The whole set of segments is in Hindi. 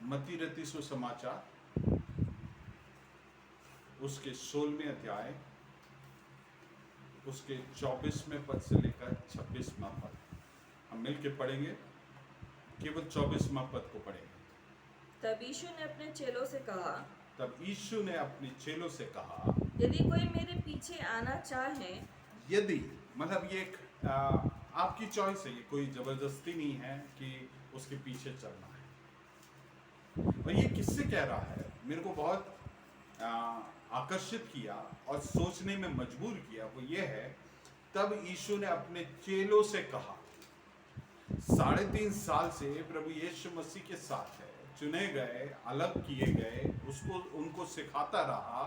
मत्ती रचित सुसमाचार उसके 16वें अध्याय उसके 24वें पद से लेकर 26वां पद हम मिलकर पढ़ेंगे। केवल 24वां पद को पढ़ेंगे। तब यीशु ने अपने चेलों से कहा, तब यीशु ने अपने चेलों से कहा, यदि कोई मेरे पीछे आना चाहे, यदि मतलब ये एक आपकी चॉइस है, ये कोई जबरदस्ती नहीं है कि उसके पीछे चलना है। और ये किससे कह रहा है, मेरे को बहुत आकर्षित किया और सोचने में मजबूर किया, वो ये है, तब यीशु ने अपने चेलों से कहा। 3.5 साल से प्रभु यीशु मसीह के साथ है, चुने गए, अलग किए गए, उसको उनको सिखाता रहा,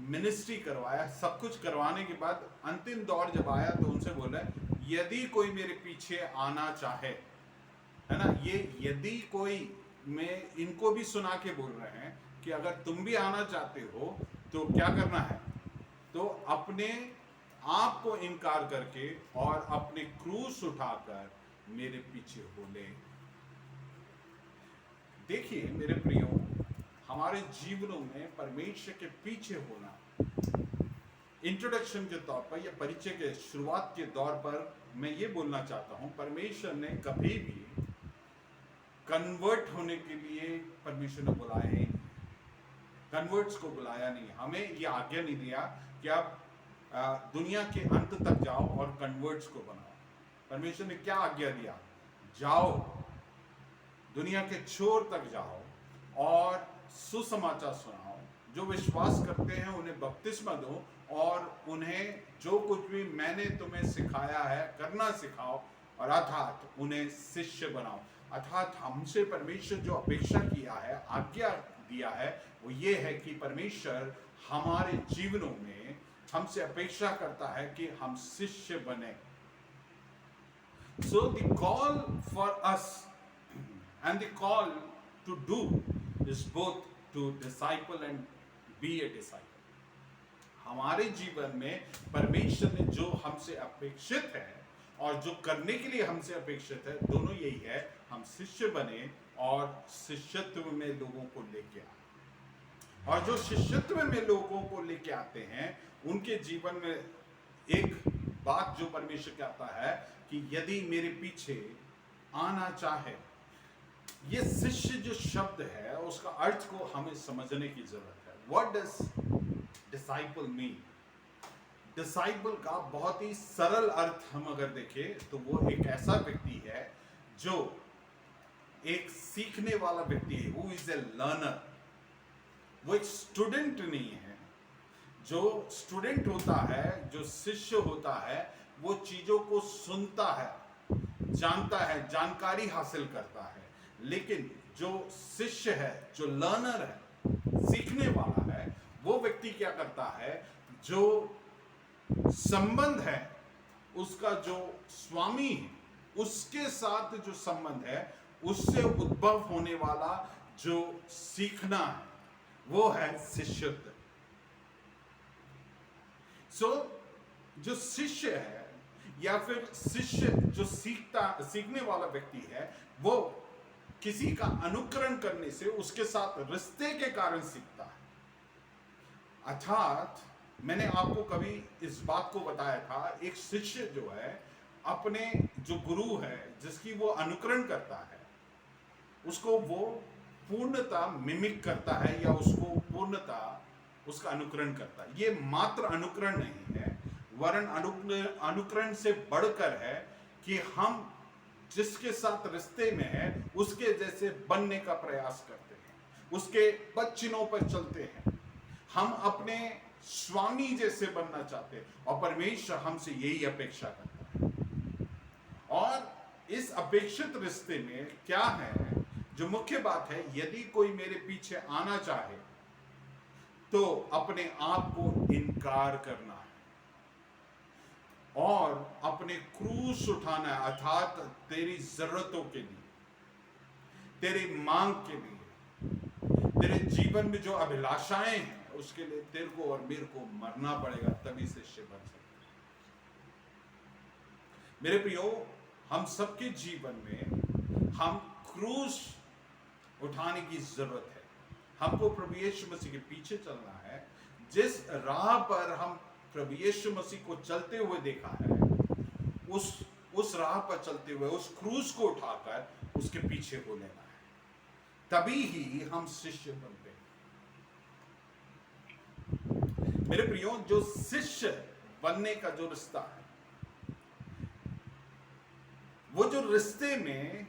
मिनिस्ट्री करवाया, सब कुछ करवाने के बाद अंतिम दौर जब आया तो उनसे बोला, यदि कोई मेरे पीछे आना चाहे, है ना, ये यदि कोई, में इनको भी सुना के बोल रहे हैं कि अगर तुम भी आना चाहते हो तो क्या करना है, तो अपने आप को इनकार करके और अपने क्रूस उठाकर मेरे पीछे हो ले। देखिए मेरे प्रियो, हमारे जीवनों में परमेश्वर के पीछे होना, इंट्रोडक्शन के तौर पर या परिचय के शुरुआत के दौर पर मैं ये बोलना चाहता हूं, परमेश्वर ने कभी भी कन्वर्ट होने के लिए परमेश्वर ने बुलाया ही नहीं, कन्वर्ट्स को बुलाया नहीं, हमें ये आज्ञा नहीं दिया कि आप दुनिया के अंत तक जाओ और कन्वर्ट्स को बनाओ। परमेश्वर ने क्या आज्ञा दिया, जाओ दुनिया के छोर तक जाओ और सुसमाचार सुनाओ, जो विश्वास करते हैं उन्हें बपतिस्मा दो और उन्हें जो कुछ भी मैंने तुम्हें सिखाया है करना सिखाओ, और अर्थात उन्हें शिष्य बनाओ। अर्थात हमसे परमेश्वर जो अपेक्षा किया है, आज्ञा दिया है, वो ये है कि परमेश्वर हमारे जीवनों में हमसे अपेक्षा करता है कि हम शिष्य बने। So the call for us and the call to do is both to disciple and be a disciple. हमारे जीवन में परमेश्वर ने जो हमसे अपेक्षित है और जो करने के लिए हमसे अपेक्षित है, दोनों यही है, हम शिष्य बने और शिष्यत्व में लोगों को लेके आए। और जो शिष्यत्व में लोगों को लेके आते हैं, उनके जीवन में एक बात जो परमेश्वर कहता है कि यदि मेरे पीछे आना चाहे, ये शिष्य जो शब्द है उसका अर्थ को हमें समझने की जरूरत है। What does disciple mean? Disciple का बहुत ही सरल अर्थ हम अगर देखें तो वो एक ऐसा व्यक्ति है जो एक सीखने वाला व्यक्ति है, हु इज ए लर्नर। वो एक स्टूडेंट नहीं है। जो स्टूडेंट होता है, जो शिष्य होता है, वो चीजों को सुनता है, जानता है, जानकारी हासिल करता है। लेकिन जो शिष्य है, जो लर्नर है, सीखने वाला है, वो व्यक्ति क्या करता है, जो संबंध है उसका जो स्वामी है उसके साथ जो संबंध है, उससे उद्भव होने वाला जो सीखना है, वो है शिष्यत्व। सो जो शिष्य है या फिर शिष्य जो सीखने वाला व्यक्ति है, वो किसी का अनुकरण करने से, उसके साथ रिश्ते के कारण सीखता है। अर्थात मैंने आपको कभी इस बात को बताया था, एक शिष्य जो है अपने जो गुरु है जिसकी वो अनुकरण करता है, उसको वो पूर्णता मिमिक करता है या उसको पूर्णता उसका अनुकरण करता है। ये मात्र अनुकरण नहीं है, वरन अनुकरण से बढ़कर है कि हम जिसके साथ रिश्ते में है उसके जैसे बनने का प्रयास करते हैं, उसके पद चिन्हों पर चलते हैं, हम अपने स्वामी जैसे बनना चाहते हैं, और परमेश्वर हमसे यही अपेक्षा करता है। और इस अपेक्षित रिश्ते में क्या है, जो मुख्य बात है, यदि कोई मेरे पीछे आना चाहे तो अपने आप को इनकार करना है और अपने क्रूस उठाना है। अर्थात तेरी जरूरतों के लिए, तेरी मांग के लिए, तेरे जीवन में जो अभिलाषाएं हैं उसके लिए तेरे को और मेरे को मरना पड़ेगा, तभी शिष्य बन सकते हैं। मेरे प्रियो, हम सबके जीवन में हम क्रूस उठाने की जरूरत है। हमको प्रभु यीशु मसीह के पीछे चलना है। जिस राह पर हम प्रभु यीशु मसीह को चलते हुए देखा है, उस राह पर चलते हुए उस क्रूस को उठाकर उसके पीछे हो लेना है, तभी ही हम शिष्य बनते हैं। मेरे प्रियो, जो शिष्य बनने का जो रिश्ता है, वो जो रिश्ते में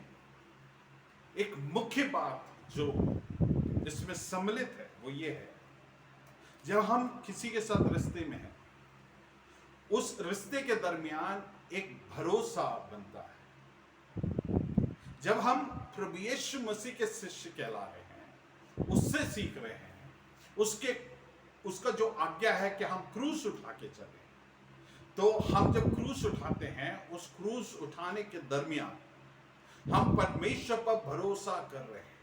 एक मुख्य बात जो इसमें सम्मिलित है वो ये है, जब हम किसी के साथ रिश्ते में हैं, उस रिश्ते के दरमियान एक भरोसा बनता है। जब हम प्रभु यीशु मसीह के शिष्य कहला रहे हैं, उससे सीख रहे हैं, उसका जो आज्ञा है कि हम क्रूस उठा के चलें, तो हम जब क्रूस उठाते हैं, उस क्रूस उठाने के दरमियान हम परमेश्वर पर भरोसा कर रहे हैं।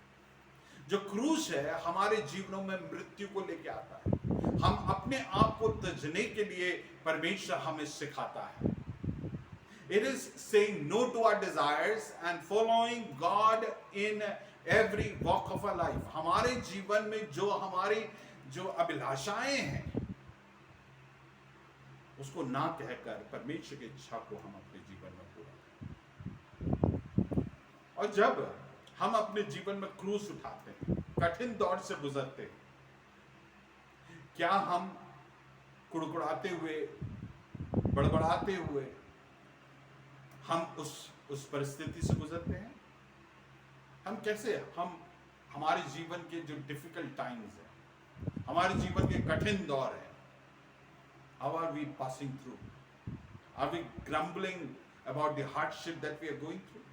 जो क्रूस है हमारे जीवनों में मृत्यु को लेके आता है। हम अपने आप को तजने के लिए परमेश्वर हमें सिखाता है। It is saying no to our desires and following God in every walk of our life. हमारे जीवन में जो हमारी जो अभिलाषाएं हैं, उसको ना कहकर परमेश्वर की इच्छा को हम अपने जीवन में पूरा करें। और जब हम अपने जीवन में क्रूस उठाते हैं, कठिन दौर से गुजरते हैं, क्या हम कुड़कुड़ाते हुए, बड़बड़ाते हुए हम उस परिस्थिति से गुजरते हैं? हम कैसे, हम हमारे जीवन के जो डिफिकल्ट टाइम्स है, हमारे जीवन के कठिन दौर है, how are we passing through? Are we grumbling about the hardship that we are going through?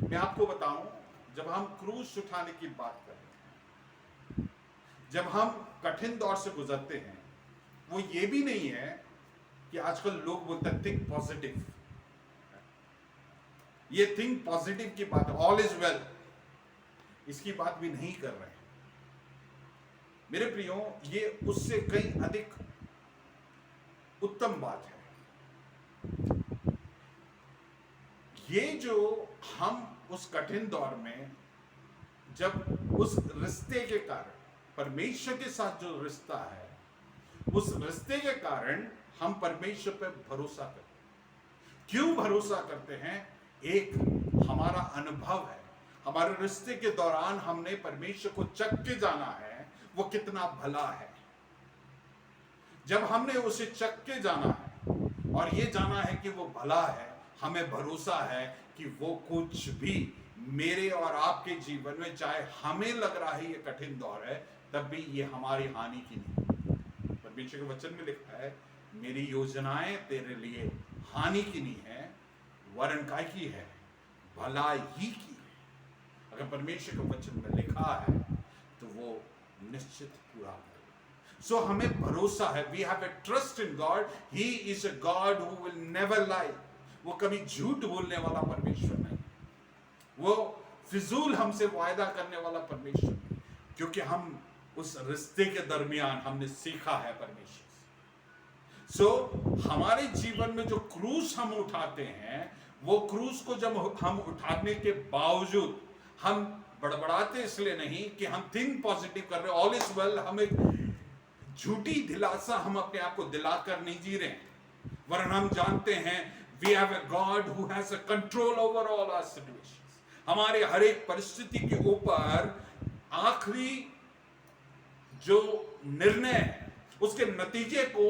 मैं आपको बताऊं, जब हम क्रूस उठाने की बात कर रहे हैं, जब हम कठिन दौर से गुजरते हैं, वो ये भी नहीं है कि आजकल लोग बोलते हैं थिंक पॉजिटिव। ये थिंक पॉजिटिव की बात, ऑल इज वेल, इसकी बात भी नहीं कर रहे हैं। मेरे प्रियो, ये उससे कई अधिक उत्तम बात है। ये जो हम उस कठिन दौर में, जब उस रिश्ते के कारण, परमेश्वर के साथ जो रिश्ता है, उस रिश्ते के कारण हम परमेश्वर पर भरोसा करते हैं। क्यों भरोसा करते हैं? एक हमारा अनुभव है, हमारे रिश्ते के दौरान हमने परमेश्वर को चख के जाना है वो कितना भला है। जब हमने उसे चख के जाना है और ये जाना है कि वो भला है, हमें भरोसा है कि वो कुछ भी मेरे और आपके जीवन में, चाहे हमें लग रहा है ये कठिन दौर है, तब भी ये हमारी हानि की नहीं। परमेश्वर के वचन में लिखा है, मेरी योजनाएं तेरे लिए हानि की नहीं है, वरन काय की है, भलाई ही की है। अगर परमेश्वर के वचन में लिखा है तो वो निश्चित पूरा करेगा। सो हमें भरोसा है, we have a trust in God, he is a God who will never lie. वो कभी झूठ बोलने वाला परमेश्वर नहीं, वो फिजूल हमसे वायदा करने वाला परमेश्वर नहीं, क्योंकि हम उस रिश्ते के दरमियान हमने सीखा है परमेश्वर से। सो हमारे जीवन में जो क्रूस हम उठाते हैं, वो क्रूस को जब हम उठाने के बावजूद हम बड़बड़ाते इसलिए नहीं कि हम थिंक पॉजिटिव कर रहे, ऑल इज वेल, हम एक झूठी दिलासा हम अपने आप को दिलाकर नहीं जी रहे हैं, वरन हम जानते हैं we have a God who has a control over all our situations. हमारे हर एक परिस्थिति के ऊपर आखिरी जो निर्णय है, उसके नतीजे को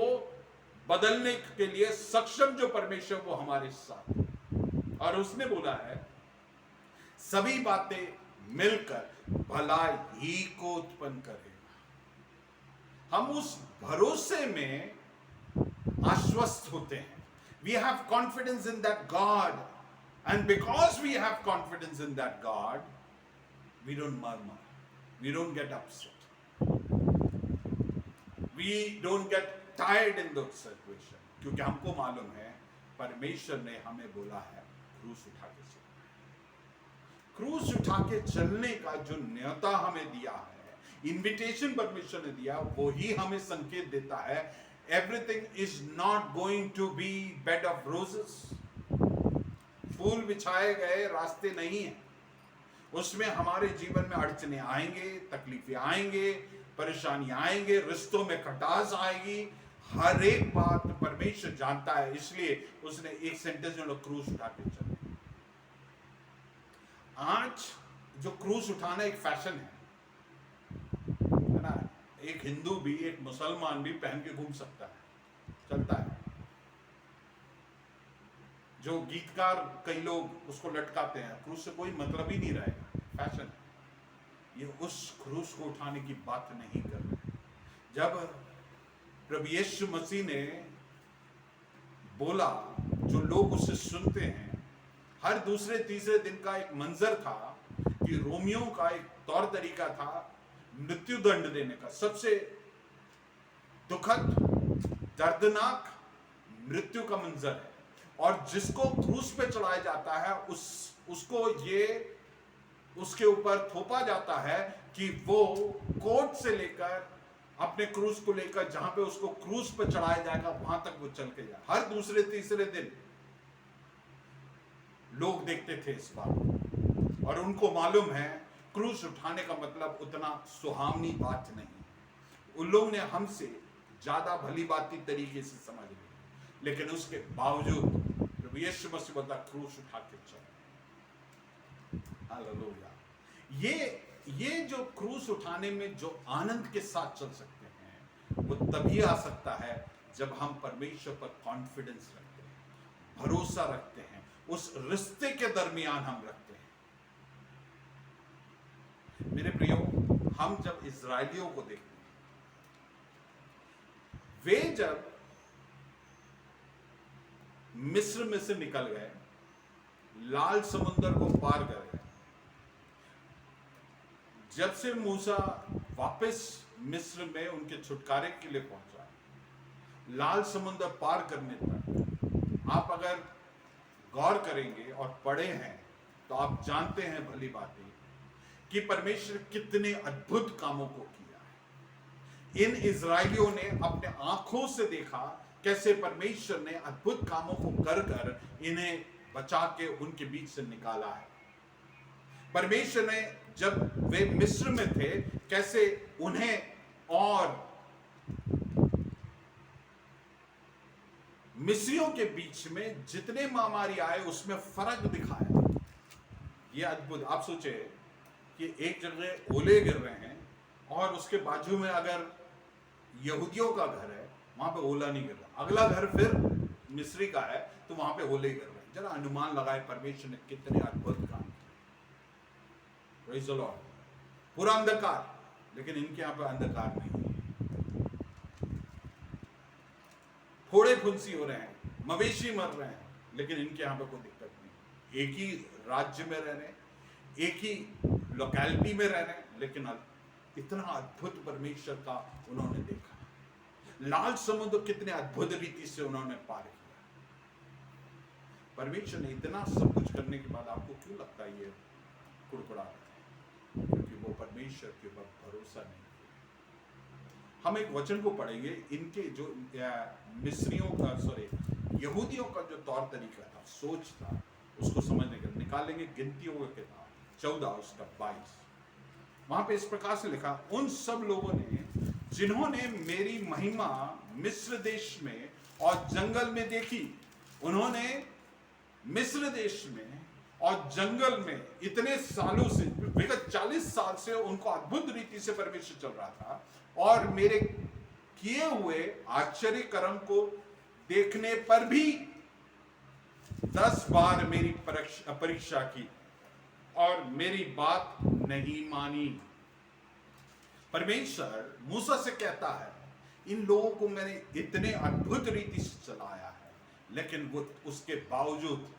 बदलने के लिए सक्षम जो परमेश्वर, वो हमारे साथ। और उसने बोला है, सभी बातें मिलकर भलाई ही को उत्पन्न करेगा। हम उस भरोसे में आश्वस्त होते हैं। We have confidence in that God, and because we have confidence in that God, we don't murmur, we don't get upset, we don't get tired in those situations, क्योंकि हमको मालूम है परमेश्वर ने हमें बोला है क्रूस उठा के चलना। क्रूस उठा के चलने का जो न्योता हमें दिया है, इनविटेशन परमेश्वर ने दिया, वो ही हमें संकेत देता है everything is not going to be bed of roses। फूल बिछाए गए रास्ते नहीं है। उसमें हमारे जीवन में अड़चने आएंगे, तकलीफें आएंगे, परेशानी आएंगे, रिश्तों में खटास आएगी। हर एक बात परमेश्वर जानता है, इसलिए उसने एक सेंटेंस में क्रूस उठा के चले। आज जो क्रूस उठाना एक फैशन है ना, एक हिंदू भी एक मुसलमान भी पहन के घूम सकता है, चलता है। जो गीतकार कई लोग उसको लटकाते हैं, क्रूस से कोई मतलब ही नहीं रहेगा, फैशन। ये उस क्रूस को उठाने की बात नहीं कर रहे। जब प्रभु यीशु मसीह ने बोला, जो लोग उसे सुनते हैं, हर दूसरे तीसरे दिन का एक मंजर था कि रोमियों का एक तौर तरीका था मृत्यु दंड देने का। सबसे दुखद, दर्दनाक मृत्यु का मंजर है, और जिसको क्रूस पे चढ़ाया जाता है उसको ये उसके ऊपर थोपा जाता है कि वो कोर्ट से लेकर अपने क्रूस को लेकर जहां पे उसको क्रूस पे चढ़ाया जाएगा वहां तक वो चल के जाए। हर दूसरे तीसरे दिन लोग देखते थे इस बात को, और उनको मालूम है क्रूस उठाने का मतलब उतना सुहावनी बात नहीं। उन लोग ने हमसे ज्यादा भली बाती तरीके से समझ ली, लेकिन उसके बावजूद प्रभु यीशु मसीह बोलता क्रूस उठा के चलो। हालेलुया। ये जो क्रूस उठाने में जो आनंद के साथ चल सकते हैं, वो तभी आ सकता है जब हम परमेश्वर पर कॉन्फिडेंस रखते हैं, भरोसा रखते हैं, उस रिश्ते के दरमियान हम रखते हैं। मेरे प्रियो, हम जब इजराइलियों को देखते हैं, वे जब मिस्र में से निकल गए, लाल समुद्र को पार कर गए, जब से मूसा वापस मिस्र में उनके छुटकारे के लिए पहुंचा, लाल समुद्र पार करने तक आप अगर गौर करेंगे और पढ़े हैं तो आप जानते हैं भली बातें कि परमेश्वर कितने अद्भुत कामों को किया है। इन इजराइलियों ने अपने आंखों से देखा कैसे परमेश्वर ने अद्भुत कामों को कर कर इन्हें बचा के उनके बीच से निकाला है। परमेश्वर ने जब वे मिस्र में थे कैसे उन्हें और मिस्रियों के बीच में जितने महामारी आए उसमें फर्क दिखाया। ये अद्भुत। आप सोचे कि एक जगह ओले गिर रहे हैं और उसके बाजू में अगर यहूदियों का घर है वहां पे ओला नहीं गिर रहा, अगला घर फिर मिस्री का है तो वहां पे ओले गिर रहे हैं। जरा अनुमान लगाए परमेश्वर ने कितने अद्भुत काम किए। Praise the Lord. पूरा अंधकार, लेकिन इनके यहां पे अंधकार नहीं है। फोड़े फुंसी हो रहे हैं, मवेशी मर रहे हैं, लेकिन इनके यहां पे कोई दिक्कत नहीं। एक ही राज्य में रह रहे हैं, एक ही लोकेलिटी में रह रहे हैं, लेकिन इतना अद्भुत परमेश्वर का उन्होंने देखा। लाल समुद्र कितने अद्भुत रीति से उन्होंने पार किया। परमेश्वर ने इतना सब कुछ करने के बाद आपको क्यों लगता है ये कुड़कुड़ा रहे हैं? क्योंकि वो परमेश्वर के ऊपर भरोसा नहीं किया। हम एक वचन को पढ़ेंगे, इनके जो मिस्रियों का यहूदियों का जो तौर तरीका था, सोच था, उसको समझने के निकालेंगे। गिनतियों की किताब 14 उसका 22, वहां पे इस प्रकार से लिखा, उन सब लोगों ने जिन्होंने मेरी महिमा मिस्र देश में और जंगल में देखी, उन्होंने मिस्र देश में और जंगल में इतने सालों से, विगत 40 साल से उनको अद्भुत रीति से परमेश्वर चल रहा था, और मेरे किए हुए आश्चर्य कर्म को देखने पर भी 10 बार मेरी परीक्षा की और मेरी बात नहीं मानी। परमेश्वर मूसा से कहता है, इन लोगों को मैंने इतने अद्भुत रीति से चलाया है, लेकिन वो उसके बावजूद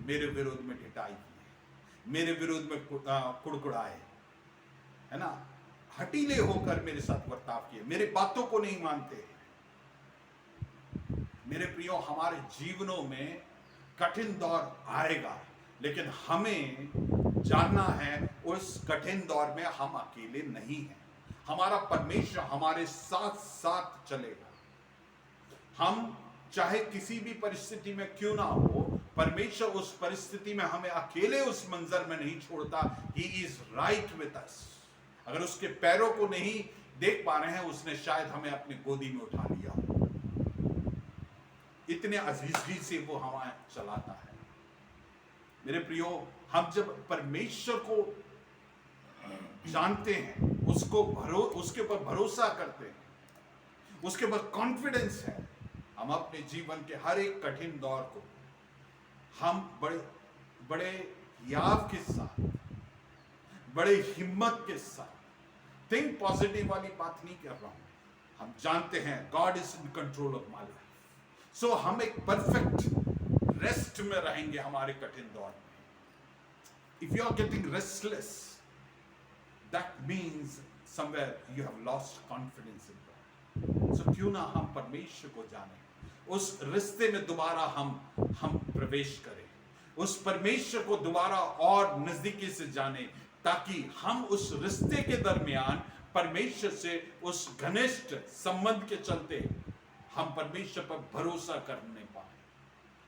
मेरे विरोध में ढिठाई की, मेरे विरोध में कुड़कुड़ाए, है ना, हटीले होकर मेरे साथ बर्ताव किए, मेरे बातों को नहीं मानते। मेरे प्रियो, हमारे जीवनों में कठिन दौर आएगा, लेकिन हमें जानना है उस कठिन दौर में हम अकेले नहीं हैं। हमारा परमेश्वर हमारे साथ साथ चलेगा। हम चाहे किसी भी परिस्थिति में क्यों ना हो, परमेश्वर उस परिस्थिति में हमें अकेले उस मंजर में नहीं छोड़ता। He is right with us. अगर उसके पैरों को नहीं देख पा रहे हैं, उसने शायद हमें अपनी गोदी में उठा लिया। इतने अजीजी से वो हमें चलाता है। मेरे प्रियो, हम जब परमेश्वर को जानते हैं, उसके ऊपर भरोसा करते हैं, उसके ऊपर कॉन्फिडेंस है, हम अपने जीवन के हर एक कठिन दौर को हम बड़े याव के साथ, बड़े हिम्मत के साथ, थिंक पॉजिटिव वाली बात नहीं कर रहा हूं, हम जानते हैं God is in control of my life. So हम एक परफेक्ट रेस्ट में रहेंगे हमारे कठिन दौर में। If you are getting restless, that means somewhere you have lost confidence in God. So क्यों ना हम परमेश्वर को जाने, उस रिश्ते में दोबारा हम प्रवेश करें, उस परमेश्वर को दोबारा और नजदीकी से जाने, ताकि हम उस रिश्ते के दरमियान परमेश्वर से उस घनिष्ठ संबंध के चलते हम परमेश्वर पर भरोसा करने पाए।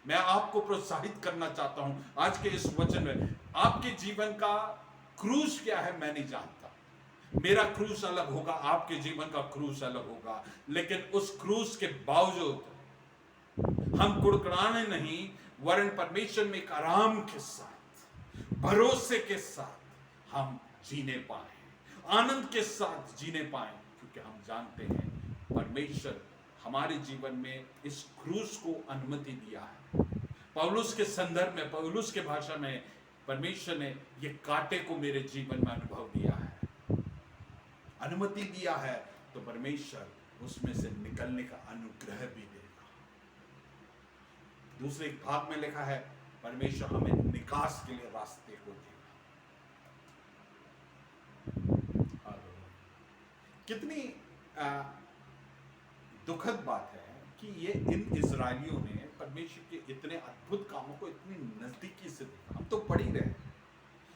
मैं आपको प्रोत्साहित करना चाहता हूं आज के इस वचन में। आपके जीवन का क्रूज क्या है मैं नहीं जानता। मेरा क्रूज अलग होगा, आपके जीवन का क्रूज अलग होगा, लेकिन उस क्रूज के बावजूद हम कुड़कुड़ाने नहीं, वरन परमेश्वर में एक आराम के साथ, भरोसे के साथ हम जीने पाए, आनंद के साथ जीने पाए, क्योंकि हम जानते हैं परमेश्वर हमारे जीवन में इस क्रूज को अनुमति दिया है। पौलुस के संदर्भ में, पौलुस के भाषा में, परमेश्वर ने ये कांटे को मेरे जीवन में अनुभव दिया है, अनुमति दिया है, तो परमेश्वर उसमें से निकलने का अनुग्रह भी देगा। दूसरे भाग में लिखा है परमेश्वर हमें निकास के लिए रास्ते को देगा। कितनी दुखद बात है कि ये इन इजरायलियों ने परमेश्वर के इतने अद्भुत कामों को इतनी नजदीकी से देखा। हम तो पढ़ ही रहे,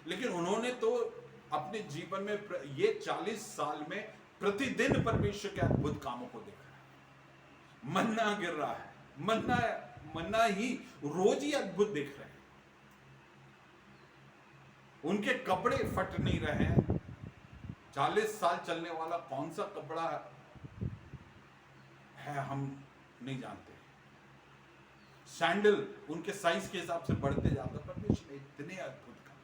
लेकिन उन्होंने तो अपने जीवन में ये 40 साल में प्रतिदिन परमेश्वर के अद्भुत कामों को देखा है। मन्ना गिर रहा है, मन्ना ही रोज ही अद्भुत दिख रहे हैं, उनके कपड़े फट नहीं रहे हैं। 40 साल चलने वाला कौन सा कपड़ा है हम नहीं जानते। सैंडल उनके साइज के हिसाब से बढ़ते जाता। परमेश्वर ने इतने अद्भुत काम,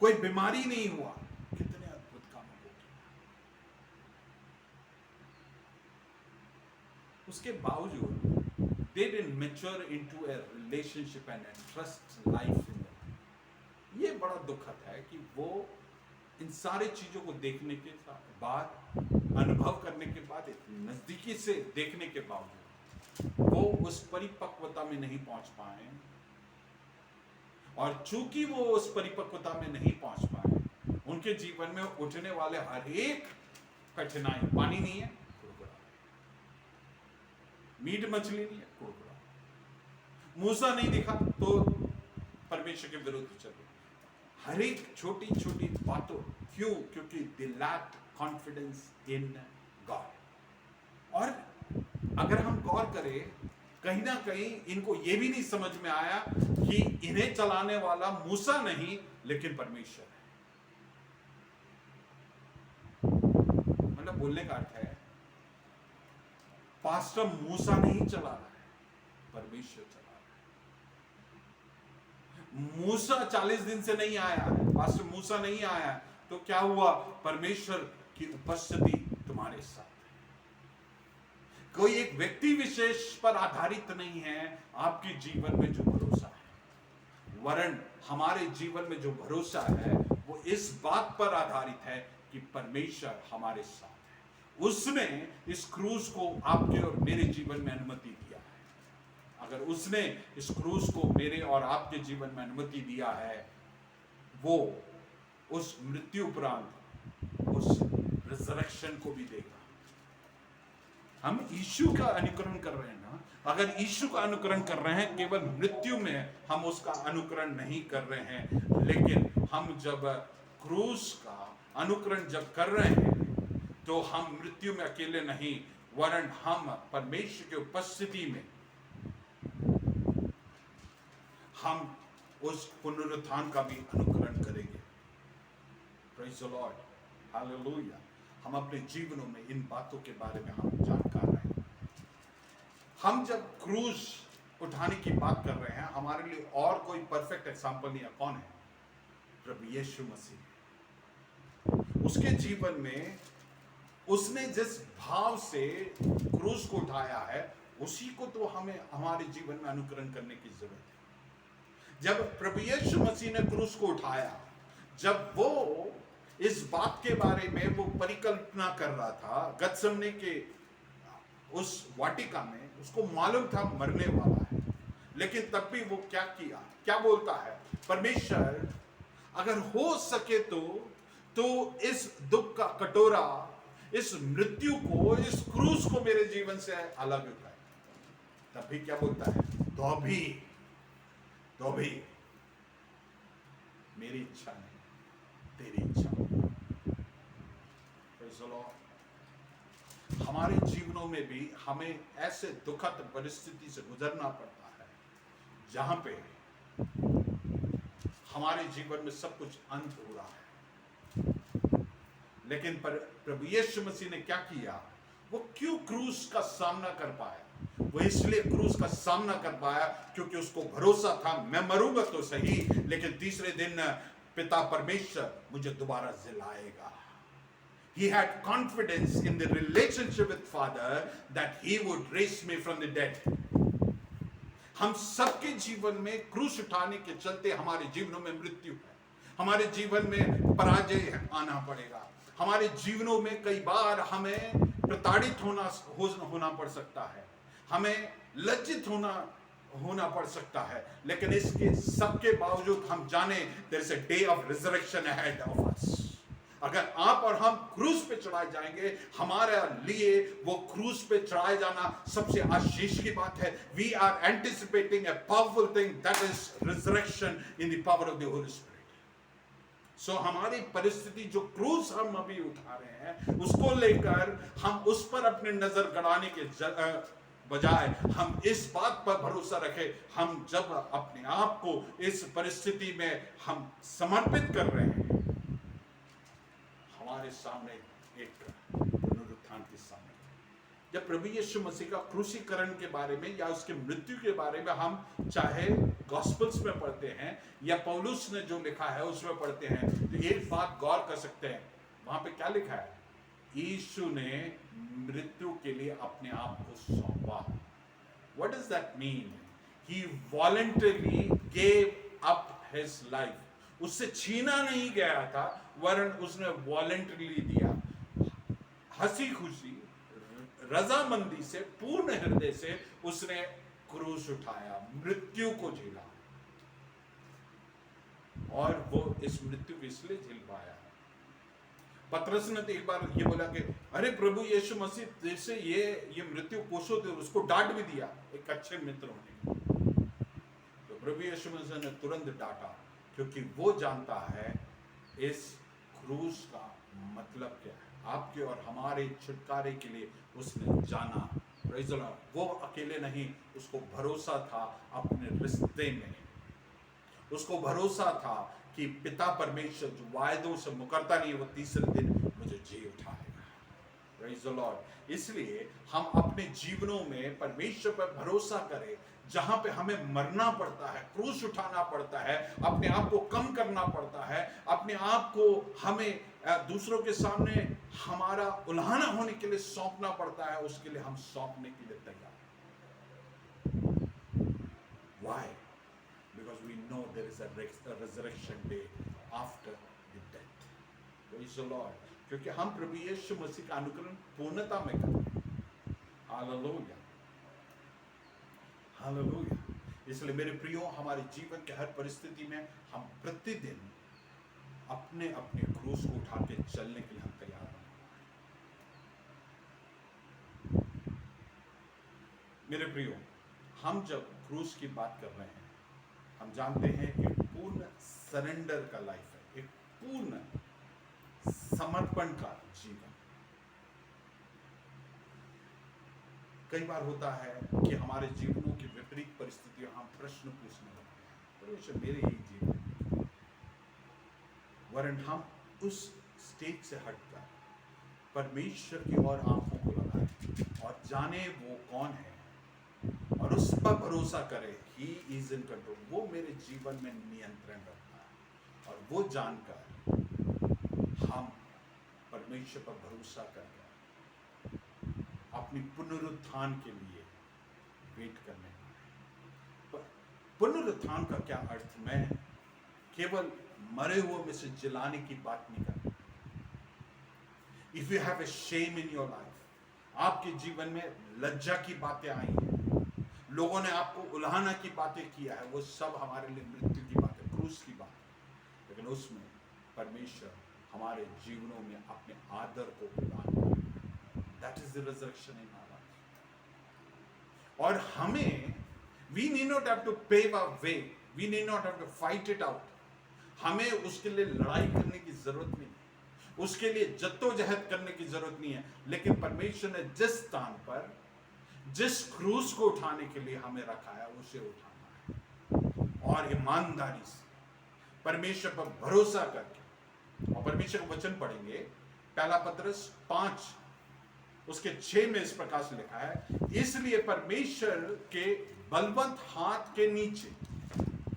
कोई बीमारी नहीं हुआ, कितने अद्भुत काम हो। उसके बावजूद they didn't mature into a relationship and a trust life in them। ये बड़ा दुखद है कि वो इन सारी चीजों को देखने के बाद, अनुभव करने के बाद, नजदीकी से देखने के बावजूद वो उस परिपक्वता में नहीं पहुंच पाए। और चूंकि वो उस परिपक्वता में नहीं पहुंच पाए, उनके जीवन में उठने वाले हर एक कठिनाई, पानी नहीं है कुड़कुड़ा, मीट मछली नहीं है कुड़कुड़ा, मूसा नहीं दिखा तो परमेश्वर के विरुद्ध चले। हर एक छोटी छोटी बातों, क्यों? क्योंकि they lack confidence in God. और अगर हम गौर करें, कहीं ना कहीं इनको यह भी नहीं समझ में आया कि इन्हें चलाने वाला मूसा नहीं लेकिन परमेश्वर है। मतलब बोलने का अर्थ है पास्टर मूसा नहीं चला रहा है, परमेश्वर चला रहा है। मूसा 40 दिन से नहीं आया है, पास्टर मूसा नहीं आया, तो क्या हुआ? परमेश्वर की उपस्थिति तुम्हारे साथ है। कोई एक व्यक्ति विशेष पर आधारित नहीं है आपके जीवन में जो भरोसा है, वरन हमारे जीवन में जो भरोसा है वो इस बात पर आधारित है कि परमेश्वर हमारे साथ है। उसने इस क्रूज को आपके और मेरे जीवन में अनुमति दिया है। अगर उसने इस क्रूज को मेरे और आपके जीवन में अनुमति दिया है, वो उस मृत्यु उपरांत उस रिजरेक्शन को भी देगा। हम यीशु का अनुकरण कर रहे हैं ना। अगर यीशु का अनुकरण कर रहे हैं, केवल मृत्यु में हम उसका अनुकरण नहीं कर रहे हैं, लेकिन हम जब क्रूस का अनुकरण जब कर रहे हैं तो हम मृत्यु में अकेले नहीं, वरन हम परमेश्वर की उपस्थिति में हम उस पुनरुत्थान का भी अनुकरण करेंगे। Praise the Lord, hallelujah. हम अपने जीवनों में इन बातों के बारे में हम जानकार हैं। हम जब क्रूज उठाने की बात कर रहे हैं, हमारे लिए और कोई परफेक्ट एग्जाम्पल नहीं है। कौन है? प्रभु यीशु मसीह। उसके जीवन में उसने जिस भाव से क्रूज को उठाया है, उसी को तो हमें हमारे जीवन में अनुकरण करने की जरूरत है। जब प्रभु यीशु मसीह ने क्रूज को उठाया, जब वो इस बात के बारे में वो परिकल्पना कर रहा था, गतसमने के उस वाटिका में, उसको मालूम था मरने वाला है, लेकिन तब भी वो क्या किया? क्या बोलता है? परमेश्वर, अगर हो सके तो इस दुख का कटोरा, इस मृत्यु को, इस क्रूस को मेरे जीवन से अलग उठाए। तब भी क्या बोलता है? तो भी मेरी इच्छा नहीं, तेरी इच्छा। Praise the Lord। हमारे जीवनों में भी हमें ऐसे दुखद परिस्थिति से गुजरना पड़ता है जहां पे हमारे जीवन में सब कुछ अंत हो रहा है, लेकिन प्रभु यीशु मसीह ने क्या किया? वो क्यों क्रूस का सामना कर पाया? वो इसलिए क्रूस का सामना कर पाया क्योंकि उसको भरोसा था, मैं मरूंगा तो सही, लेकिन तीसरे दिन पिता परमेश्वर मुझे दोबारा जिलाएगा। He had confidence in the relationship with Father that he would raise me from the dead। हम सबके जीवन में क्रूस उठाने के चलते हमारे जीवनों में मृत्यु है, हमारे जीवन में पराजय आना पड़ेगा, हमारे जीवनों में कई बार हमें प्रताड़ित होना पड़ सकता है, हमें लज्जित होना पड़ सकता है, लेकिन इसके सबके बावजूद हम जाने there is a day of resurrection ahead of us। अगर आप और हम क्रूस पे चढ़ाए जाएंगे, हमारे लिए वो क्रूस पे चढ़ाए जाना सबसे आशीष की बात है। We are anticipating a powerful thing, that is resurrection in the power of the Holy Spirit। So हमारी परिस्थिति जो क्रूस हम अभी उठा रहे हैं, उसको लेकर हम उस पर अपनी नजर गड़ाने के बजाय हम इस बात पर भरोसा रखें, हम जब अपने आप को इस परिस्थिति में हम समर्पित कर रहे हैं, हमारे सामने एक पुनरुत्थान के सामने। जब प्रभु यीशु मसीह का क्रूसीकरण के बारे में या उसके मृत्यु के बारे में हम चाहे गॉस्पेल्स में पढ़ते हैं या पौलुस ने जो लिखा है उसमें पढ़ते हैं, तो एक बात गौर कर सकते हैं, वहां पे क्या लिखा है? यीशु ने मृत्यु के लिए अपने आप को सौंपा। What does that mean? He voluntarily gave up his life। उससे छीना नहीं गया था, वरन उसने वॉलंटरीली दिया, हंसी खुशी, रजामंदी से, पूर्ण हृदय से उसने क्रूस उठाया, मृत्यु को झेला, और वो इस मृत्यु को इसलिए झेल पाया। पतरस ने तो एक बार ये बोला कि अरे प्रभु यीशु मसीह जैसे ये मृत्यु कोसों थे, उसको डांट भी दिया एक अच्छे मित्र होने। तो प्रभु यीशु मसीह ने तुरंत डांटा, क्योंकि वो जानता है इस क्रूस का मतलब क्या है। आपके और हमारे छुटकारे के लिए उसने जाना। Praise the Lord. वो अकेले नहीं, उसको भरोसा था अपने रिश्ते में, उसको भरोसा था कि पिता परमेश्वर जो वायदों से मुकरता नहीं, वो तीसरे दिन मुझे जी उठाएगा। Praise the Lord. इसलिए हम अपने जीवनों में परमेश्वर पर भरोसा करें, जहां पे हमें मरना पड़ता है, क्रूस उठाना पड़ता है, अपने आप को कम करना पड़ता है, अपने आप को हमें दूसरों के सामने हमारा उल्हाना होने के लिए सौंपना पड़ता है, उसके लिए हम सौंपने के लिए तैयार। Why? Because we know there is a resurrection day after the death। Praise the Lord। क्योंकि हम प्रभु यीशु मसीह का अनुकरण पूर्णता में करते हैं। Hallelujah, hallelujah. इसलिए मेरे प्रियो, हमारे जीवन के हर परिस्थिति में हम प्रतिदिन अपने अपने क्रूस को उठा के चलने के लिए हम तैयार हैं। मेरे प्रियो, हम जब क्रूस की बात कर रहे हैं, हम जानते हैं एक पूर्ण सरेंडर का लाइफ है, एक पूर्ण समर्पण का जीवन। कई बार होता है कि हमारे जीवनों की विपरीत परिस्थितियों हम प्रश्न पूछने लगते हैं। परमेश्वर मेरे ही जीवन, वरन हम उस स्टेज से हटकर परमेश्वर की ओर आंखों को लगाएं और जाने वो कौन है और उस पर भरोसा करें। ही इज इन कंट्रोल, वो मेरे जीवन में नियंत्रण रखता है। और वो जानकर हम परमेश्वर पर भरोसा करके अपनी पुनरुत्थान के लिए वेट करने का। पुनरुत्थान का क्या अर्थ? मैं केवल मरे हुए में से जिलाने की बात नहीं करता। If you have a shame in your life, आपके जीवन में लज्जा की बातें आई हैं, लोगों ने आपको उल्हाना की बातें किया है, वो सब हमारे लिए मृत्यु की बात है, क्रूस की बात है। लेकिन उसमें परमेश्वर हमारे जीवनों में अपने आदर को प्रदान करेगा। That is the resurrection in our life. और हमें we need not have to pave a way, we need not have to fight it out. हमें उसके लिए लड़ाई करने की जरूरत नहीं है, उसके लिए जद्दोजहद करने की जरूरत नहीं है। लेकिन परमेश्वर ने जिस स्थान पर, जिस क्रूस को उठाने के लिए हमें रखा है, उसे उठाना है और ईमानदारी से परमेश्वर पर भरोसा करके। और परमेश्वर का वचन पढ़ेंगे, पहला पत्रस 5 उसके 6 में इस प्रकार से लिखा है, इसलिए परमेश्वर के बलवंत हाथ के नीचे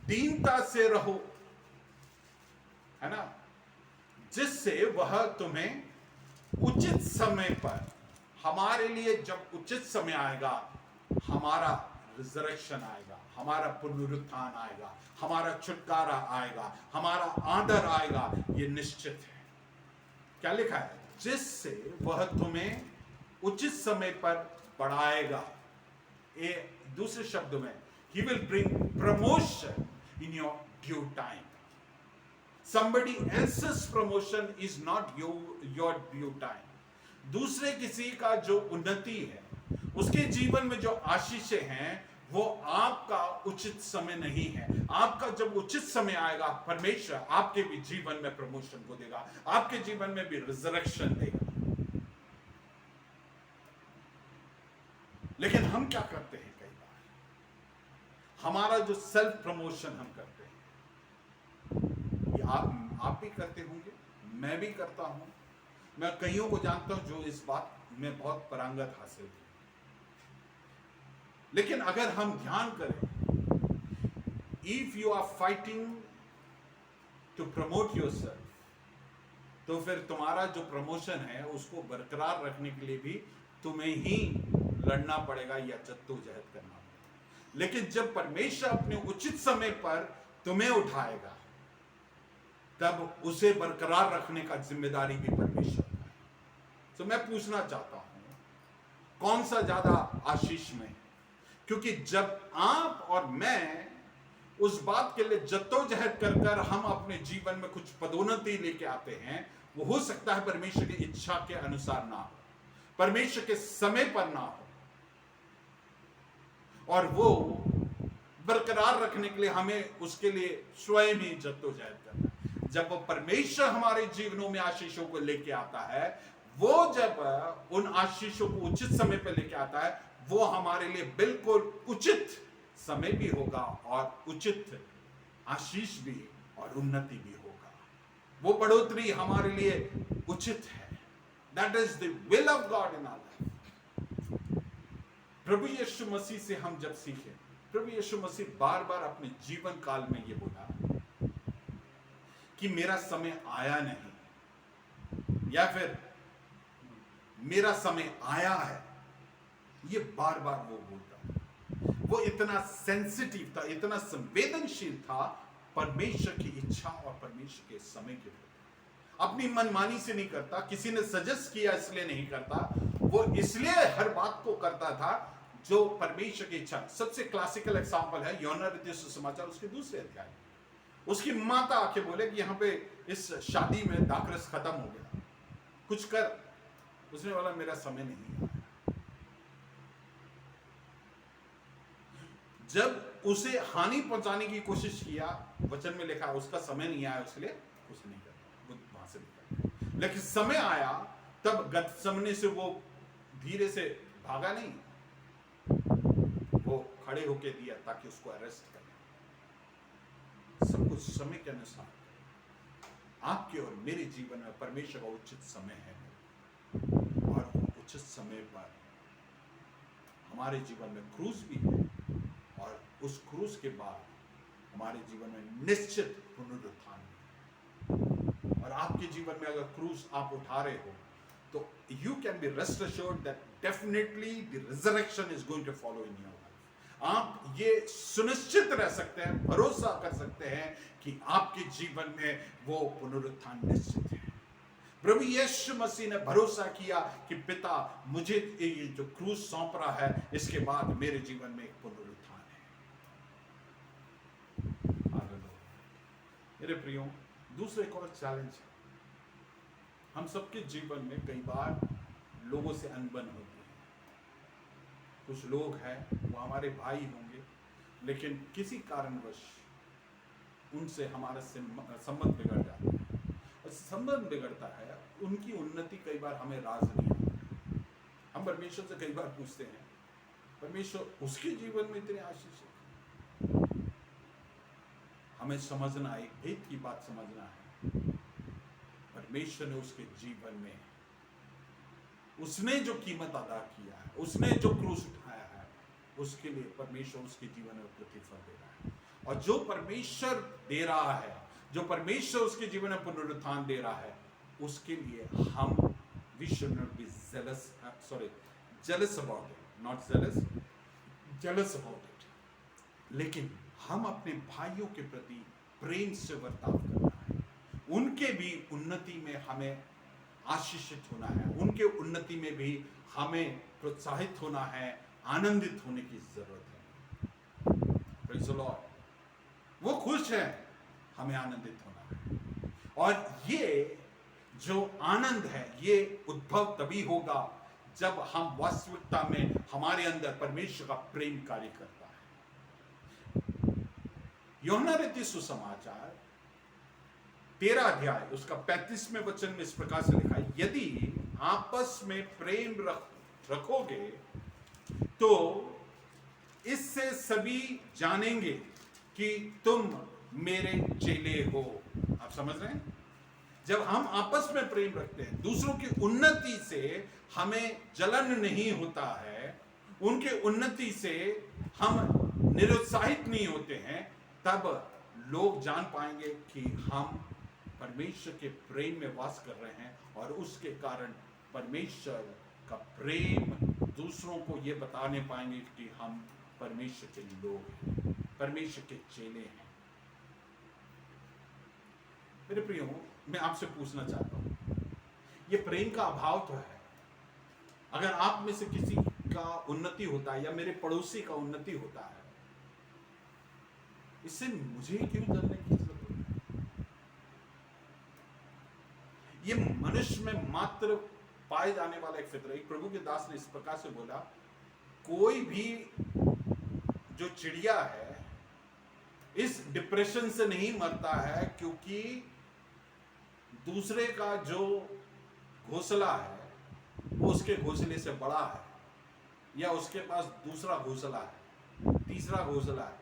दीनता से रहो, है ना, जिससे वह तुम्हें उचित समय पर, हमारे लिए जब उचित समय आएगा, हमारा रिजरेक्शन आएगा, हमारा पुनरुत्थान आएगा, हमारा छुटकारा आएगा, हमारा आदर आएगा, ये निश्चित है। क्या लिखा है? जिससे वह तुम्हें उचित समय पर बढ़ाएगा। ये दूसरे शब्द में, he will bring promotion in your due time. Somebody else's promotion is not your due time. दूसरे किसी का जो उन्नति है, उसके जीवन में जो आशीषें हैं, वो आपका उचित समय नहीं है। आपका जब उचित समय आएगा, परमेश्वर आपके भी जीवन में प्रमोशन को देगा, आपके जीवन में भी रिजरेक्शन देगा। लेकिन हम क्या करते हैं? कई बार हमारा जो सेल्फ प्रमोशन हम करते हैं, ये आप भी करते होंगे, मैं भी करता हूं, मैं कईयों को जानता हूं जो इस बात में बहुत पारंगत हासिल है। लेकिन अगर हम ध्यान करें, if you are fighting to promote yourself, तो फिर तुम्हारा जो प्रमोशन है उसको बरकरार रखने के लिए भी तुम्हें ही लड़ना पड़ेगा या जद्दोजहद करना पड़ेगा। लेकिन जब परमेश्वर अपने उचित समय पर तुम्हें उठाएगा, तब उसे बरकरार रखने का जिम्मेदारी भी परमेश्वर का है। तो मैं पूछना चाहता हूं, कौन सा ज्यादा आशीष में? क्योंकि जब आप और मैं उस बात के लिए जद्दोजहद कर हम अपने जीवन में कुछ पदोन्नति लेके आते हैं, वो हो सकता है परमेश्वर की इच्छा के अनुसार ना हो, परमेश्वर के समय पर ना हो, और वो बरकरार रखने के लिए हमें उसके लिए स्वयं ही जद्दोजहद करना है। जब वो परमेश्वर हमारे जीवनों में आशीषों को लेके आता है, वो जब उन आशीषों को उचित समय पर लेके आता है, वो हमारे लिए बिल्कुल उचित समय भी होगा और उचित आशीष भी और उन्नति भी होगा। वो बढ़ोतरी हमारे लिए उचित है। That is the will of God in our life. प्रभु यीशु मसीह से हम जब सीखे, प्रभु यीशु मसीह बार बार अपने जीवन काल में ये बोला कि मेरा समय आया नहीं, या फिर मेरा समय आया है, ये बार बार वो बोलता। वो इतना सेंसिटिव था, इतना संवेदनशील था परमेश्वर की इच्छा और परमेश्वर के समय के प्रति। अपनी मनमानी से नहीं करता, किसी ने सजेस्ट किया इसलिए नहीं करता, वो इसलिए हर बात को करता था जो परमेश्वर की इच्छा। सबसे क्लासिकल एग्जांपल है यूहन्ना रचित सुसमाचार उसके 2 अध्याय। उसकी माता आके बोले कि यहाँ पे इस शादी में दाखरस खत्म हो गया, कुछ कर। उसने बोला मेरा समय नहीं है। जब उसे हानि पहुंचाने की कोशिश किया, वचन में लिखा उसका समय नहीं आया, उसके लिए कुछ नहीं करता, वो वहां से निकल। लेकिन समय आया तब गतसमने से वो धीरे से भागा नहीं, वो खड़े होके दिया ताकि उसको अरेस्ट करें। सब कुछ समय के अनुसार आपके और मेरे जीवन में परमेश्वर का उचित समय है, और उचित समय पर हमारे जीवन में क्रूस भी है, और उस क्रूस के बाद हमारे जीवन में निश्चित पुनरुत्थान है। और आपके जीवन में अगर क्रूस आप उठा रहे हो तो you can be rest assured that definitely the resurrection is going to follow in your life. आप ये सुनिश्चित रह सकते हैं, भरोसा कर सकते हैं कि आपके जीवन में वो पुनरुत्थान निश्चित है। प्रभु यीशु मसीह ने भरोसा किया कि पिता मुझे ये जो क्रूस सौंप रहा है, इसके बाद मेरे जीवन में एक पुनरुत्थान है। मेरे प्रियो, दूसरा एक और चैलेंज है। हम सबके जीवन में कई बार लोगों से अनबन होती है। कुछ लोग हैं, वो हमारे भाई होंगे, लेकिन किसी कारणवश उनसे हमारा संबंध बिगड़ जाता है। और संबंध बिगड़ता है, उनकी उन्नति कई बार हमें राज नहीं आती। हम परमेश्वर से कई बार पूछते हैं, परमेश्वर उसके जीवन में इतने आशीष है। हमें समझना, एक भेद की बात समझना है, परमेश्वर ने उसके जीवन में उसने जो कीमत अदा किया है, उसने जो क्रूस उठाया है, उसके लिए परमेश्वर उसके जीवन में प्रतिफल दे रहा है। और जो परमेश्वर दे रहा है, जो परमेश्वर उसके जीवन में पुनरुत्थान दे रहा है, उसके लिए हम we should not be jealous about it, not jealous about it। लेकिन हम अपने भाइयों के प्रति प्रेम से बर्ताव करना है। उनके भी उन्नति में हमें आशीषित होना है, उनके उन्नति में भी हमें प्रोत्साहित होना है, आनंदित होने की जरूरत है। Praise the Lord। वो खुश है, हमें आनंदित होना है। और ये जो आनंद है, ये उद्भव तभी होगा जब हम वास्तविकता में हमारे अंदर परमेश्वर का प्रेम कार्य करता है। यूहन्ना रचित सुसमाचार 13 अध्याय उसका 35वें वचन में इस प्रकार से लिखा है, यदि आपस में प्रेम रखोगे तो इससे सभी जानेंगे कि तुम मेरे चेले हो। आप समझ रहे हैं? जब हम आपस में प्रेम रखते हैं, दूसरों की उन्नति से हमें जलन नहीं होता है, उनके उन्नति से हम निरुत्साहित नहीं होते हैं, तब लोग जान पाएंगे कि हम परमेश्वर के प्रेम में वास कर रहे हैं, और उसके कारण परमेश्वर का प्रेम दूसरों को ये बताने पाएंगे कि हम परमेश्वर के लोग हैं, परमेश्वर के चेले हैं। मेरे प्रियो, मैं आपसे पूछना चाहता हूं, ये प्रेम का अभाव तो है। अगर आप में से किसी का उन्नति होता है या मेरे पड़ोसी का उन्नति होता है, इससे मुझे क्यों जलने की जरूरत है? ये मनुष्य में मात्र पाए जाने वाला एक फितरा। एक प्रभु के दास ने इस प्रकार से बोला, कोई भी जो चिड़िया है इस डिप्रेशन से नहीं मरता है क्योंकि दूसरे का जो घोंसला है वो उसके घोंसले से बड़ा है, या उसके पास दूसरा घोंसला है, तीसरा घोंसला है।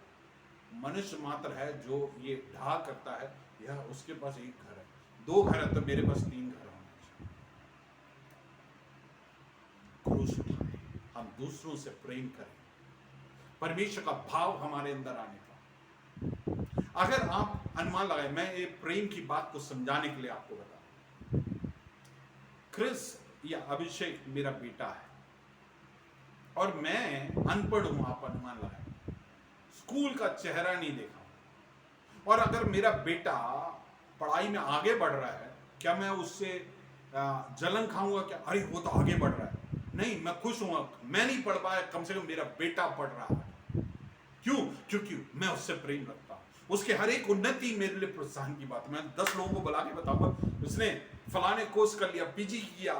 मनुष्य मात्र है जो ये ढा करता है, यह उसके पास एक घर है, 2 घर है तो मेरे पास 3 घर होने चाहिए। क्रूस उठाएं, हम दूसरों से प्रेम करें, परमेश्वर का भाव हमारे अंदर आने का। अगर आप अनुमान लगाए, मैं ये प्रेम की बात को समझाने के लिए आपको बता, क्रिस या अभिषेक मेरा बेटा है और मैं अनपढ़ हूं, आप अनुमान लगाए, स्कूल का चेहरा नहीं देखा, और अगर मेरा बेटा पढ़ाई में आगे बढ़ रहा है, क्या मैं उससे जलन खाऊंगा? क्या अरे वो तो आगे बढ़ रहा है? नहीं, मैं खुश हूं, मैं नहीं पढ़ पाया, कम से कम मेरा बेटा पढ़ रहा है। क्यों? क्योंकि मैं उससे प्रेम रखता हूं, उसके हर एक उन्नति मेरे लिए प्रोत्साहन की बात। मैं 10 लोगों को बुला के बताऊंगा, उसने फलाने कोर्स कर लिया, पीजी किया,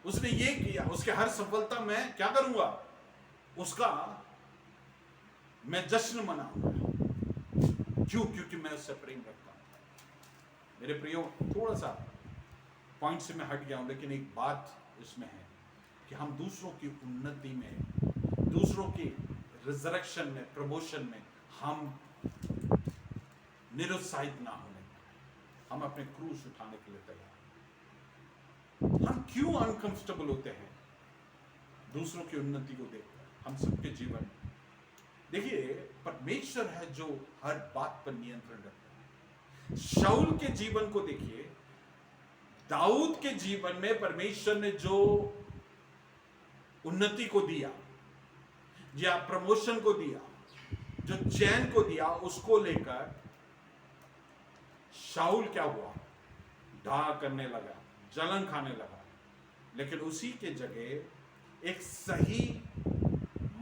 उसने ये किया, उसके हर सफलता में क्या करूंगा? उसका मैं जश्न मनाऊंगा। क्यों? क्योंकि मैं उससे प्रेम रखता हूं। मेरे प्रियो, थोड़ा सा पॉइंट से मैं हट गया हूं, लेकिन एक बात इसमें है कि हम दूसरों की उन्नति में, दूसरों की रिजरेक्शन में, प्रमोशन में हम निरुत्साहित ना होने पाए। हम अपने क्रूस उठाने के लिए तैयार। हम क्यों अनकंफर्टेबल होते हैं दूसरों की उन्नति को देखकर? हम सबके जीवन में देखिए, परमेश्वर है जो हर बात पर नियंत्रण रखता है। शाऊल के जीवन को देखिए, दाऊद के जीवन में परमेश्वर ने जो उन्नति को दिया या प्रमोशन को दिया, जो चैन को दिया, उसको लेकर शाऊल क्या हुआ? ढा करने लगा, जलन खाने लगा। लेकिन उसी के जगह एक सही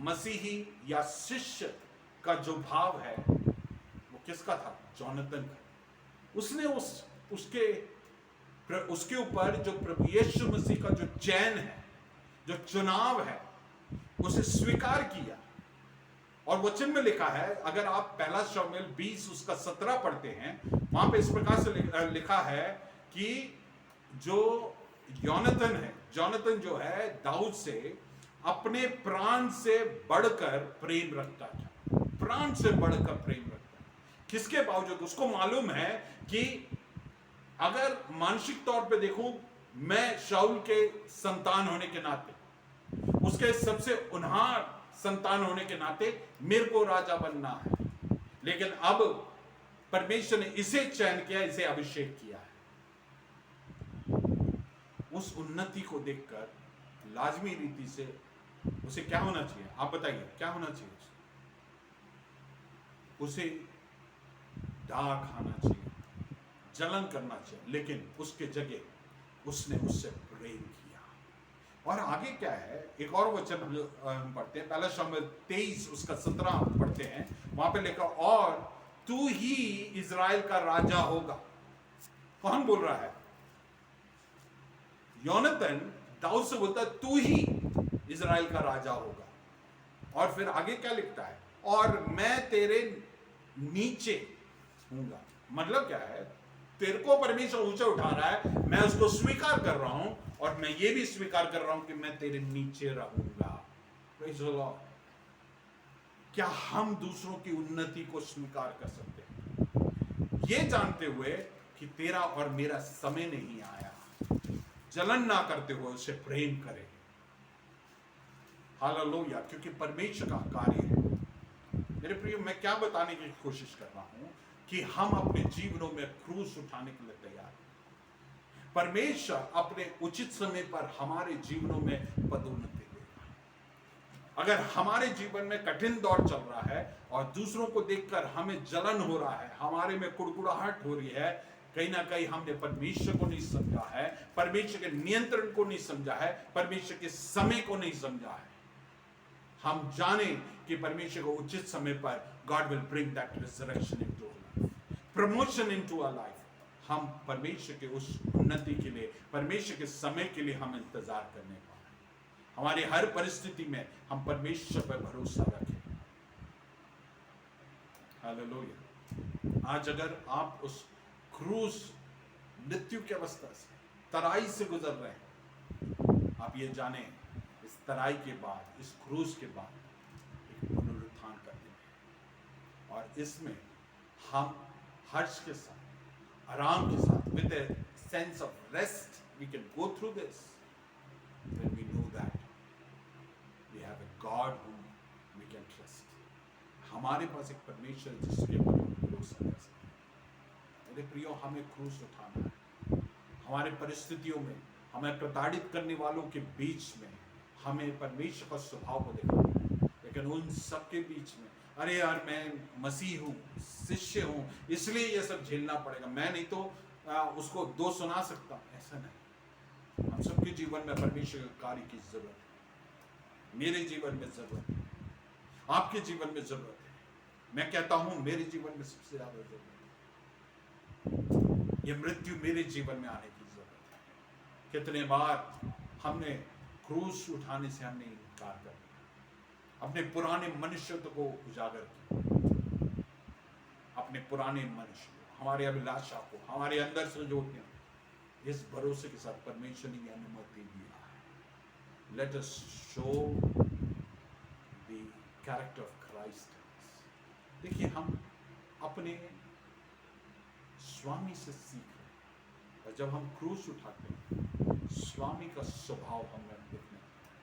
मसीही या शिष्य का जो भाव है वो किसका था? जोनाथन का। उसने उसके ऊपर जो प्रभु यीशु मसीह का जो चैन है, जो चुनाव है, उसे स्वीकार किया। और वचन में लिखा है, अगर आप पहला शमूएल 20 उसका 17 पढ़ते हैं, वहां पे इस प्रकार से लिखा है कि जो जोनाथन जो है दाऊद से अपने प्राण से बढ़कर प्रेम रखता था। प्राण से बढ़कर प्रेम रखता था। किसके बावजूद? उसको मालूम है कि अगर मानसिक तौर पे देखूं, मैं शाऊल के संतान होने के नाते, उसके सबसे उन्हार संतान होने के नाते मेरे को राजा बनना है। लेकिन अब परमेश्वर ने इसे चयन किया, इसे अभिषेक किया है। उस उन्नति को देखकर लाजमी रीति से उसे क्या होना चाहिए? आप बताइए, क्या होना चाहिए? उसे डा खाना चाहिए, जलन करना चाहिए। लेकिन उसके जगह उसने उससे प्रेम किया। और आगे क्या है? एक और वचन हम पढ़ते हैं, पहला शमूएल 23 उसका 17 पढ़ते हैं। वहां पे लिखा, और तू ही इज़राइल का राजा होगा। कौन बोल रहा है? योनाथन दाऊद से बोलता है, तू ही इज़राइल का राजा होगा। और फिर आगे क्या लिखता है? और मैं तेरे नीचे हूंगा। मतलब क्या है? तेरे को परमेश्वर ऊंचा उठा रहा है, मैं उसको स्वीकार कर रहा हूं, और मैं ये भी स्वीकार कर रहा हूं कि मैं तेरे नीचे रहूंगा। Praise the Lord. क्या हम दूसरों की उन्नति को स्वीकार कर सकते हैं, ये जानते हुए कि तेरा और मेरा समय नहीं आया? जलन ना करते हुए उसे प्रेम करें। हालेलुया। क्योंकि परमेश्वर का कार्य है। मेरे प्रिय, मैं क्या बताने की कोशिश कर रहा हूं कि हम अपने जीवनों में क्रूस उठाने के लिए तैयार हैं। परमेश्वर अपने उचित समय पर हमारे जीवनों में पदोन्नति देगा। अगर हमारे जीवन में कठिन दौर चल रहा है और दूसरों को देखकर हमें जलन हो रहा है, हमारे में कुड़कुड़ाहट हो रही है, कहीं ना कहीं हमने परमेश्वर को नहीं समझा है, परमेश्वर के नियंत्रण को नहीं समझा है, परमेश्वर के समय को नहीं समझा है। हम जाने कि परमेश्वर को उचित समय पर God will bring that resurrection into our life, promotion into our life. हम परमेश्वर के उस उन्नति के लिए, परमेश्वर के समय के लिए हम इंतजार करने वाले हैं। हमारी हर परिस्थिति में हम परमेश्वर पर भरोसा रखें। हालेलुया। आज अगर आप उस क्रूस, मृत्यु की अवस्था से, तराई से गुजर रहे हैं, आप ये जाने इस तराई के बाद, इस क्रूस के बाद एक पुनरुत्थान करने हैं। और इसमें हम हर्ष के साथ, आराम के साथ, with a sense of rest, we can go through this when we know that we have a God whom we can trust. हमारे पास एक परमेश्वर जिसके ऊपर हम भरोसा कर सकते हैं। मेरे प्रियो, हमें क्रूस उठाना है। हमारे परिस्थितियों में, हमें प्रताड़ित करने वालों के बीच में हमें परमेश्वर का स्वभाव को देखना है। लेकिन उन सबके बीच में, अरे यार मैं मसीह हूँ, शिष्य हूँ, इसलिए ये सब झेलना पड़ेगा, मैं नहीं तो उसको दोष सुना सकता, ऐसा नहीं। हम सबके जीवन में परमेश्वर के कार्य की जरूरत है। मेरे जीवन में जरूरत है, आपके जीवन में जरूरत है। मैं कहता हूँ मेरे जीवन में सबसे ज्यादा जरूरत है। ये मृत्यु मेरे जीवन में आने की जरूरत है। कितने बार हमने क्रूस उठाने से हमने इनकार कर दिया, अपने पुराने मनुष्यत्व को उजागर किया, अपने पुराने मनुष्य को, हमारे अभिलाषा को, हमारे अंदर से जो इस भरोसे के साथ परमेश्वर ने यह अनुमति दिया है। Let us show the character of Christ. देखिए, हम अपने स्वामी से सीख रहे हैं। और जब हम क्रूस उठाते हैं, स्वामी का स्वभाव हमें दिखने पाए,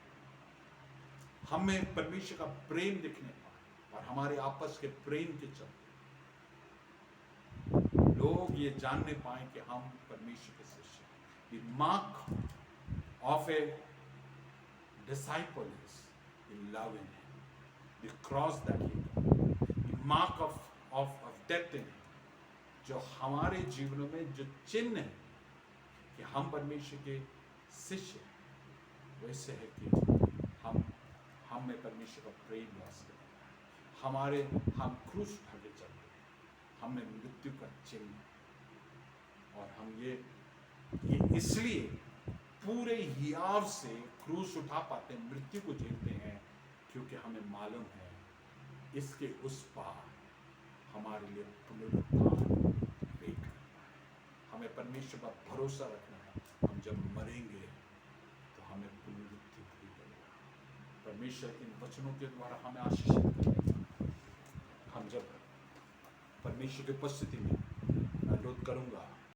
हमें परमेश्वर का प्रेम दिखने पाए, और हमारे आपस के प्रेम के चलते लोग ये जानने पाए कि हम परमेश्वर के शिष्य हैं। The mark of a disciple is the love in him, the cross that he took, the mark of death in him. जो हमारे जीवनों में जो चिन्ह है कि हम परमेश्वर के शिष्य हैं, वैसे है कि हम में परमेश्वर का प्रेम वास करता है। हम क्रूस उठा के चलते हैं, हमें मृत्यु का चिन्ह है। और हम ये इसलिए पूरे हियाव से क्रूस उठा पाते हैं, मृत्यु को झेलते हैं, क्योंकि हमें मालूम है इसके उस पार हमारे लिए पुनरुत्थान वेट करना है। हमें परमेश्वर पर भरोसा रखना है, हम जब मरेंगे तो हमें पुनरुत्थान भी मिलेगा। परमेश्वर इन वचनों के द्वारा हमें आशीषित करेगा। हम जब परमेश्वर की उपस्थिति में अनुरोध करूंगा